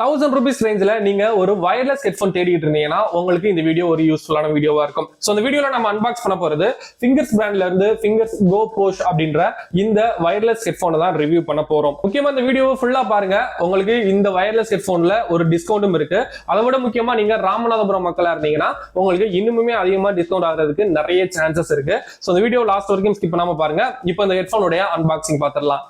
1000 rupees ரேஞ்சில் நீங்க ஒரு வயர்லெஸ் ஹெட்ஃபோன் தேடிட்டு இருந்தீங்கன்னா உங்களுக்கு இந்த வீடியோ ஒரு யூஸ்ஃபுல்லான வீடியோவா இருக்கும். ஸோ இந்த வீடியோல நம்ம அன்பாக்ஸ் பண்ண போறது ஃபிங்கர்ஸ் பிராண்ட்ல இருந்து ஃபிங்கர்ஸ் கோ போஷ் அப்படின்ற இந்த வயர்லெஸ் ஹெட்ஃபோனை தான் ரிவ்யூ பண்ண போறோம். முக்கியமா இந்த வீடியோவை ஃபுல்லா பாருங்க. உங்களுக்கு இந்த வயர்லெஸ் ஹெட்ஃபோன்ல ஒரு டிஸ்கவுண்டும் இருக்கு. அதை விட முக்கியமா நீங்க ராமநாதபுரம் மக்களா இருந்தீங்கன்னா உங்களுக்கு இன்னுமே அதிகமா டிஸ்கவுண்ட் ஆகிறதுக்கு நிறைய சான்சஸ் இருக்கு. ஸோ இந்த வீடியோ லாஸ்ட் வரைக்கும் ஸ்கிப் பண்ணாம பாருங்க. இப்போ இந்த ஹெட்ஃபோனுடைய அன்பாக்சிங் பார்த்துடலாம்.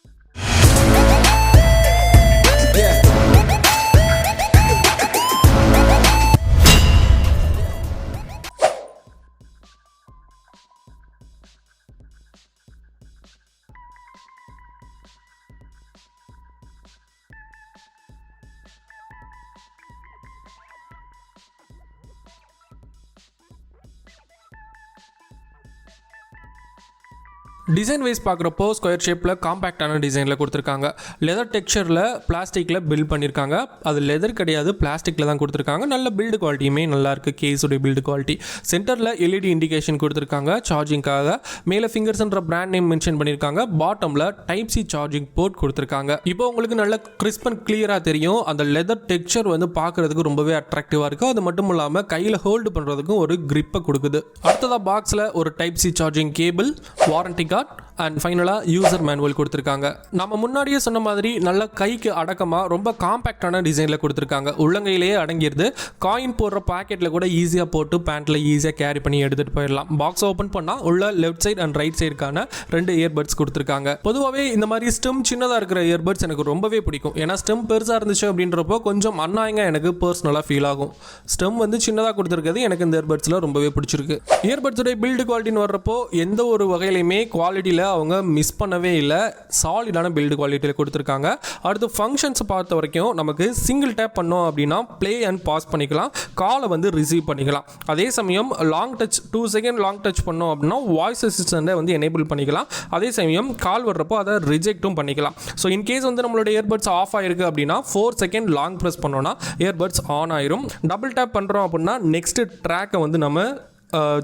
டிசைன் வைஸ் பார்க்குறப்போ ஸ்கொயர் ஷேப்பில் காம்பேக்டான டிசைனில் கொடுத்துருக்காங்க. லெதர் டெக்ஸ்சரில் பிளாஸ்டிக்கில் பில்ட் பண்ணியிருக்காங்க. அது லெதர் கிடையாது, பிளாஸ்டிக்கில் தான் கொடுத்துருக்காங்க. நல்ல பில்டு குவாலிட்டியுமே நல்லா இருக்குது. கேஸுடைய பில்டு குவாலிட்டி. சென்டரில் எல்இடி இண்டிகேஷன் கொடுத்துருக்காங்க சார்ஜிங்காக. மேலே ஃபிங்கர்ஸ்ன்ற பிராண்ட் நேம் மென்ஷன் பண்ணியிருக்காங்க. பாட்டமில் டைப் சி சார்ஜிங் போர்ட் கொடுத்துருக்காங்க. இப்போ உங்களுக்கு நல்ல கிறிஸ்ப் அண்ட் கிளியராக தெரியும். அந்த லெதர் டெக்ஸ்சர் வந்து பார்க்குறதுக்கு ரொம்பவே அட்ராக்டிவாக இருக்குது. அது மட்டும் இல்லாமல் கையில் ஹோல்டு பண்ணுறதுக்கும் ஒரு கிரிப்பை கொடுக்குது. அடுத்ததாக பாக்ஸில் ஒரு type C charging cable, warranty card and ஃபைனலாக யூசர் மேனுவல் கொடுத்துருக்காங்க. நம்ம முன்னாடியே சொன்ன மாதிரி நல்ல கைக்கு அடக்கமாக ரொம்ப காம்பேக்டான டிசைனில் கொடுத்துருக்காங்க. உள்ளங்கையிலேயே அடங்கிடுது. காயின் போடுற பாக்கெட்டில் கூட ஈஸியாக போட்டு பேண்ட்டில் ஈஸியாக கேரி பண்ணி எடுத்துகிட்டு போயிடலாம். பாக்ஸ் ஓப்பன் பண்ணால் உள்ள லெஃப்ட் சைட் அண்ட் ரைட் சைடுக்கான 2 இயர்பட்ஸ் கொடுத்துருக்காங்க. பொதுவாகவே இந்த மாதிரி ஸ்டெம் சின்னதாக இருக்கிற இயர்பட்ஸ் எனக்கு ரொம்பவே பிடிக்கும். ஏன்னா ஸ்டெம் பெருசாக இருந்துச்சு அப்படின்றப்போ கொஞ்சம் அன்னாயங்க எனக்கு பர்சனலாக ஃபீல் ஆகும். ஸ்டெம் வந்து சின்னதாக கொடுத்துருக்கிறது எனக்கு இந்த இயர்பட்ஸில் ரொம்பவே பிடிச்சிருக்கு. இயர்பட்ஸுடைய பில்டு குவாலிட்டின்னு வர்றப்போ எந்த ஒரு வகையிலையுமே குவாலிட்டியில் அவங்க மிஸ் பண்ணவே இல்லை. சாலிடான பில்டு குவாலிட்டியில் கொடுத்துருக்காங்க. அடுத்து ஃபங்க்ஷன்ஸ் பார்த்த வரைக்கும் நமக்கு சிங்கிள் டேப் பண்ணோம் அப்படின்னா ப்ளே அண்ட் பாஸ் பண்ணிக்கலாம். காலை வந்து ரிசீவ் பண்ணிக்கலாம். அதே சமயம் long touch 2 second long touch பண்ணோம் அப்படின்னா வாய்ஸ் அசிஸ்டண்ட்டை வந்து எனேபிள் பண்ணிக்கலாம். அதே சமயம் கால் வர்றப்போ அதை ரிஜெக்டும் பண்ணிக்கலாம். ஸோ இன்கேஸ் வந்து நம்மளோட இயர்பட்ஸ் ஆஃப் ஆயிருக்கு அப்படின்னா 4 செகண்ட் லாங் ப்ரெஸ் பண்ணோன்னா இயர்பட்ஸ் ஆன் ஆயிரும். டபுள் டேப் பண்ணுறோம் அப்படின்னா நெக்ஸ்ட் ட்ராக்கை வந்து நம்ம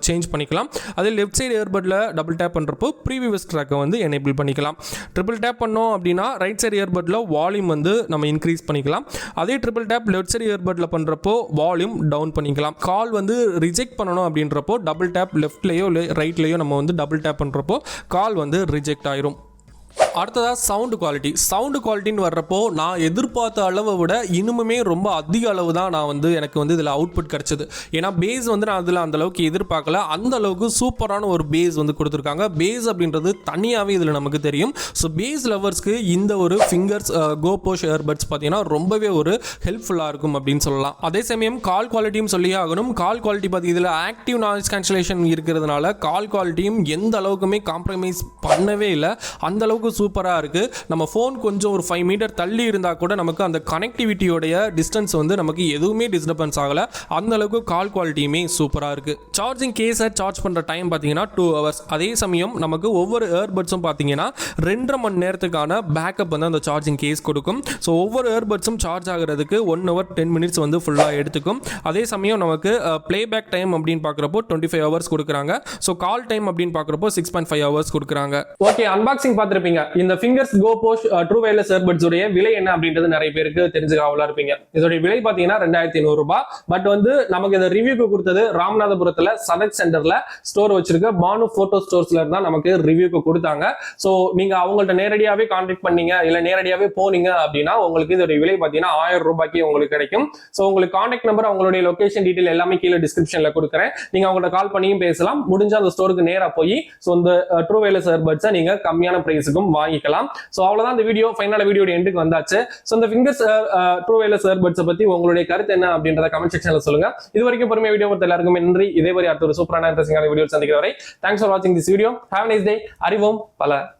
சேஞ்ச் பண்ணிக்கலாம். அதே லெஃப்ட் சைடு இயர்பட்டில் டபுள் டேப் பண்ணுறப்போ ப்ரீவியஸ் ட்ராக்கை வந்து எனேபிள் பண்ணிக்கலாம். ட்ரிபிள் டேப் பண்ணோம் அப்படின்னா ரைட் சைடு இயர்பட்டில் வால்யூம் வந்து நம்ம இன்க்ரீஸ் பண்ணிக்கலாம். அதே ட்ரிபிள் டேப் லெஃப்ட் சைடு இயர்பட்டில் பண்ணுறப்போ வால்யூம் டவுன் பண்ணிக்கலாம். கால் வந்து ரிஜெக்ட் பண்ணணும் அப்படின்றப்போ டபுள் டேப் லெஃப்ட்லேயோ இல்லை ரைட்லேயோ நம்ம வந்து டபுள் டேப் பண்ணுறப்போ கால் வந்து ரிஜெக்ட் ஆயிரும். அடுத்ததாக சவுண்டு குவாலிட்டின்னு வர்றப்போ நான் எதிர்பார்த்த அளவை விட இன்னுமே ரொம்ப அதிக அளவு தான் நான் வந்து எனக்கு வந்து இதில் அவுட்புட் கிடச்சிது. ஏன்னா பேஸ் வந்து நான் அதில் அந்தளவுக்கு எதிர்பார்க்கல. அந்த அளவுக்கு சூப்பரான ஒரு பேஸ் வந்து கொடுத்துருக்காங்க. பேஸ் அப்படின்றது தனியாகவே இதில் நமக்கு தெரியும். ஸோ பேஸ் லவர்ஸ்க்கு இந்த ஒரு ஃபிங்கர்ஸ் கோ போஷ் இயர்பட்ஸ் பார்த்தீங்கன்னா ரொம்பவே ஒரு ஹெல்ப்ஃபுல்லாக இருக்கும் அப்படின்னு சொல்லலாம். அதே சமயம் கால் குவாலிட்டியும் சொல்லியே ஆகணும். கால் குவாலிட்டி பார்த்து இதில் ஆக்டிவ் நாய்ஸ் கேன்சலேஷன் இருக்கிறதுனால கால் குவாலிட்டியும் எந்த அளவுக்குமே காம்ப்ரமைஸ் பண்ணவே இல்லை. அந்த அளவுக்கு சூப்பராக இருக்குது. நம்ம ஃபோன் கொஞ்சம் ஒரு 5 மீட்டர் தள்ளி இருந்தால் கூட நமக்கு அந்த கனெக்டிவிட்டியோடைய டிஸ்டன்ஸ் வந்து நமக்கு எதுவுமே டிஸ்டர்பன்ஸ் ஆகலை. அந்த அளவுக்கு கால் குவாலிட்டியுமே சூப்பராக இருக்குது. சார்ஜிங் கேஸை சார்ஜ் பண்ணுற டைம் பார்த்தீங்கன்னா 2 hours. அதே சமயம் நமக்கு ஒவ்வொரு இயர்பட்ஸும் பார்த்தீங்கன்னா 2.5 மணி நேரத்துக்கான பேக்கப் வந்து அந்த சார்ஜிங் கேஸ் கொடுக்கும். ஸோ ஒவ்வொரு இயர்பட்ஸும் சார்ஜ் ஆகிறதுக்கு 1 hour 10 minutes வந்து ஃபுல்லாக எடுத்துக்கும். அதே சமயம் நமக்கு பிளேபேக் டைம் அப்படின்னு பார்க்குறப்போ 25 hours கொடுக்குறாங்க. ஸோ கால் டைம் அப்படின்னு பார்க்குறப்போ 6.5 hours கொடுக்குறாங்க. ஓகே, அன்பாக்சிங் பார்த்துருப்பீங்க. இந்த ஃபிங்கர்ஸ் கோ போஷ் ட்ரூ வயர்லெஸ் இயர்பட்ஸ் உடைய விலை என்ன அப்படின்றது நிறைய பேருக்கு தெரிஞ்சுக்காவலா இருப்பீங்க. இதோட விலை பாத்தீங்கன்னா 2500 ரூபாய். பட் வந்து நமக்கு இந்த ரிவ்யூக்கு கொடுத்தது ராமநாதபுரத்துல சதக் சென்டர்ல ஸ்டோர் வச்சிருக்க பானு போட்டோ ஸ்டோர்ஸ்ல இருந்தா நமக்கு ரிவ்யூக்கு கொடுத்தாங்க. சோ நீங்க அவங்கள்ட்ட நேரடியாவே கான்டாக்ட் பண்ணீங்க இல்ல நேரடியாவே போனீங்க அப்படின்னா உங்களுக்கு இதோட விலை பாத்தீங்கன்னா 1000 ரூபாய்க்கு உங்களுக்கு கிடைக்கும். சோ உங்களுக்கு கான்டாக்ட் நம்பர், அவங்களுடைய லொகேஷன் டீடைல் எல்லாமே கீழே டிஸ்கிரிப்ஷன்ல கொடுக்குறேன். நீங்க அவங்கள்ட்ட கால் பண்ணியும் பேசலாம். முடிஞ்ச அந்த ஸ்டோருக்கு நேரா போய் இந்த ட்ரூ வயர்லெஸ் இயர்பட்ஸை நீங்க கம்மியான பிரைஸுக்கும் வாங்கிக்கலாம். சோ அவ்வளவுதான் இந்த வீடியோ. ஃபைனல் வீடியோட எண்டுக்கு வந்தாச்சு. சோ இந்த ஃபிங்கர்ஸ் ட்ரூ வயர்லெஸ் இயர்பட்ஸ் பத்தி உங்களுடைய கருத்து என்ன அப்படின்றத கமெண்ட் செக்ஷன்ல சொல்லுங்க. இது வரைக்கும் பொறுமையா வீடியோ பார்த்த எல்லாருக்கும் நன்றி. இதே மாதிரி அடுத்த ஒரு சூப்பரான இன்ட்ரெஸ்டிங்கான வீடியோ சந்திக்கிற வரை தேங்க்ஸ் ஃபார் வாட்சிங் this video. Have a nice day. அறிவோம் பல.